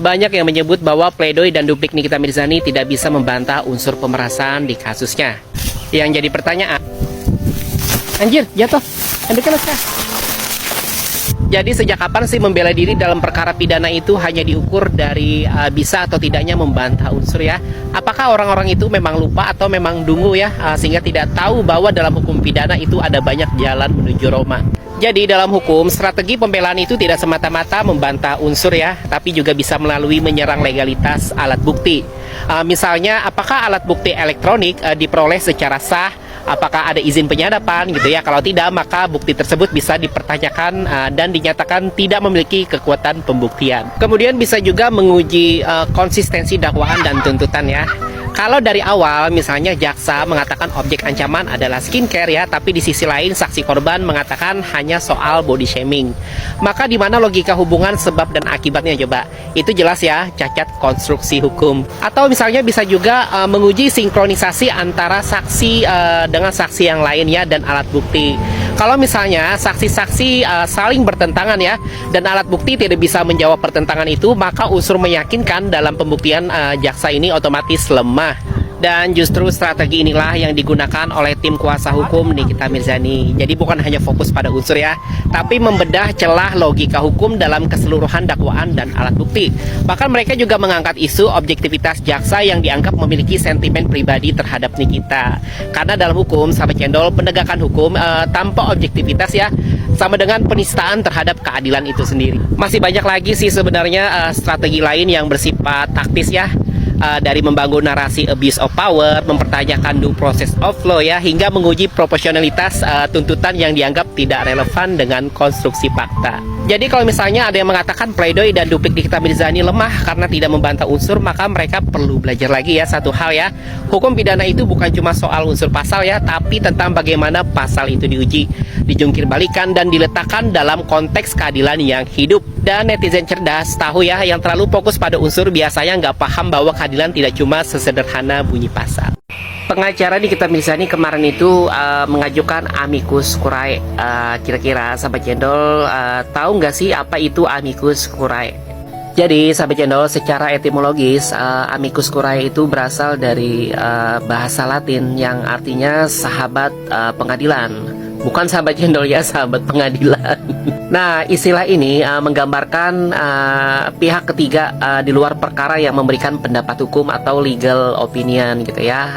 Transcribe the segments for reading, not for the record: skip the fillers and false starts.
Banyak yang menyebut bahwa pledoi dan duplik Nikita Mirzani tidak bisa membantah unsur pemerasan di kasusnya. Yang jadi pertanyaan, anjir, jatuh, ambilkan naskah. Jadi sejak kapan sih membela diri dalam perkara pidana itu hanya diukur dari bisa atau tidaknya membantah unsur ya? Apakah orang-orang itu memang lupa atau memang dungu ya, sehingga tidak tahu bahwa dalam hukum pidana itu ada banyak jalan menuju Roma? Jadi dalam hukum, strategi pembelaan itu tidak semata-mata membantah unsur ya, tapi juga bisa melalui menyerang legalitas alat bukti. Misalnya, apakah alat bukti elektronik diperoleh secara sah? Apakah ada izin penyadapan gitu ya? Kalau tidak, maka bukti tersebut bisa dipertanyakan dan dinyatakan tidak memiliki kekuatan pembuktian. Kemudian bisa juga menguji konsistensi dakwaan dan tuntutan ya. Kalau dari awal misalnya jaksa mengatakan objek ancaman adalah skincare ya, tapi di sisi lain saksi korban mengatakan hanya soal body shaming. Maka di mana logika hubungan sebab dan akibatnya coba? Itu jelas ya, cacat konstruksi hukum. Atau misalnya bisa juga menguji sinkronisasi antara saksi dengan saksi yang lain ya dan alat bukti. Kalau misalnya saksi-saksi saling bertentangan ya dan alat bukti tidak bisa menjawab pertentangan itu, maka unsur meyakinkan dalam pembuktian jaksa ini otomatis lemah. Dan justru strategi inilah yang digunakan oleh tim kuasa hukum Nikita Mirzani. Jadi bukan hanya fokus pada unsur ya, tapi membedah celah logika hukum dalam keseluruhan dakwaan dan alat bukti. Bahkan mereka juga mengangkat isu objektivitas jaksa yang dianggap memiliki sentimen pribadi terhadap Nikita. Karena dalam hukum, sahabat cendol, penegakan hukum tanpa objektivitas ya sama dengan penistaan terhadap keadilan itu sendiri. Masih banyak lagi sih sebenarnya strategi lain yang bersifat taktis ya. Dari membangun narasi abuse of power, mempertanyakan due process of law ya, hingga menguji proporsionalitas tuntutan yang dianggap tidak relevan dengan konstruksi fakta. Jadi kalau misalnya ada yang mengatakan pledoi dan duplik Nikita Mirzani lemah karena tidak membantah unsur, maka mereka perlu belajar lagi ya satu hal ya. Hukum pidana itu bukan cuma soal unsur pasal ya, tapi tentang bagaimana pasal itu diuji, dijungkir balikan dan diletakkan dalam konteks keadilan yang hidup. Dan netizen cerdas tahu ya, yang terlalu fokus pada unsur biasanya nggak paham bahwa keadilan tidak cuma sesederhana bunyi pasal. Pengacara Nikita Mirzani kemarin itu mengajukan amicus curiae. Kira-kira sahabat cendol tahu nggak sih apa itu amicus curiae? Jadi sahabat cendol, secara etimologis amicus curiae itu berasal dari bahasa Latin yang artinya sahabat pengadilan. Bukan sahabat cendol ya, sahabat pengadilan. Nah, istilah ini menggambarkan pihak ketiga di luar perkara yang memberikan pendapat hukum atau legal opinion gitu ya.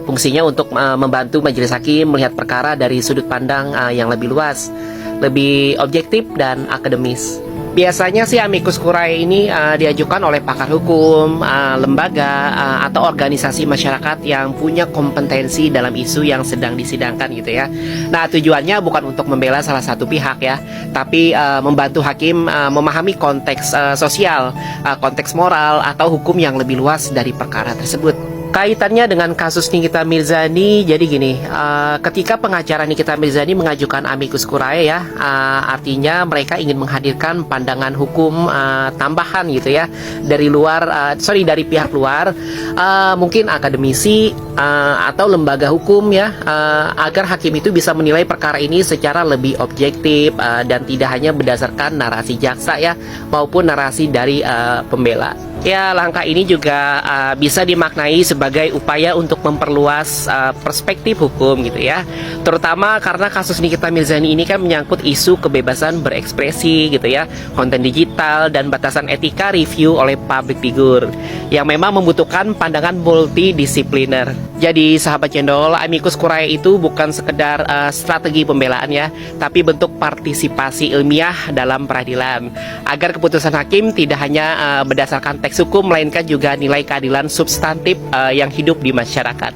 Fungsinya untuk membantu majelis hakim melihat perkara dari sudut pandang yang lebih luas, lebih objektif dan akademis. Biasanya sih amicus curiae ini diajukan oleh pakar hukum, lembaga, atau organisasi masyarakat yang punya kompetensi dalam isu yang sedang disidangkan gitu ya. Nah, tujuannya bukan untuk membela salah satu pihak ya, tapi membantu hakim memahami konteks sosial, konteks moral, atau hukum yang lebih luas dari perkara tersebut. Kaitannya dengan kasus Nikita Mirzani, jadi gini, ketika pengacara Nikita Mirzani mengajukan amicus curiae ya, artinya mereka ingin menghadirkan pandangan hukum tambahan gitu ya dari luar, dari pihak luar, mungkin akademisi atau lembaga hukum ya, agar hakim itu bisa menilai perkara ini secara lebih objektif dan tidak hanya berdasarkan narasi jaksa ya maupun narasi dari pembela. Ya, langkah ini juga bisa dimaknai sebagai upaya untuk memperluas perspektif hukum gitu ya. Terutama karena kasus Nikita Mirzani ini kan menyangkut isu kebebasan berekspresi gitu ya, konten digital dan batasan etika review oleh public figure yang memang membutuhkan pandangan multidisipliner. Jadi sahabat cendol, amicus curiae itu bukan sekedar strategi pembelaan ya, tapi bentuk partisipasi ilmiah dalam peradilan agar keputusan hakim tidak hanya berdasarkan teks hukum, melainkan juga nilai keadilan substantif yang hidup di masyarakat.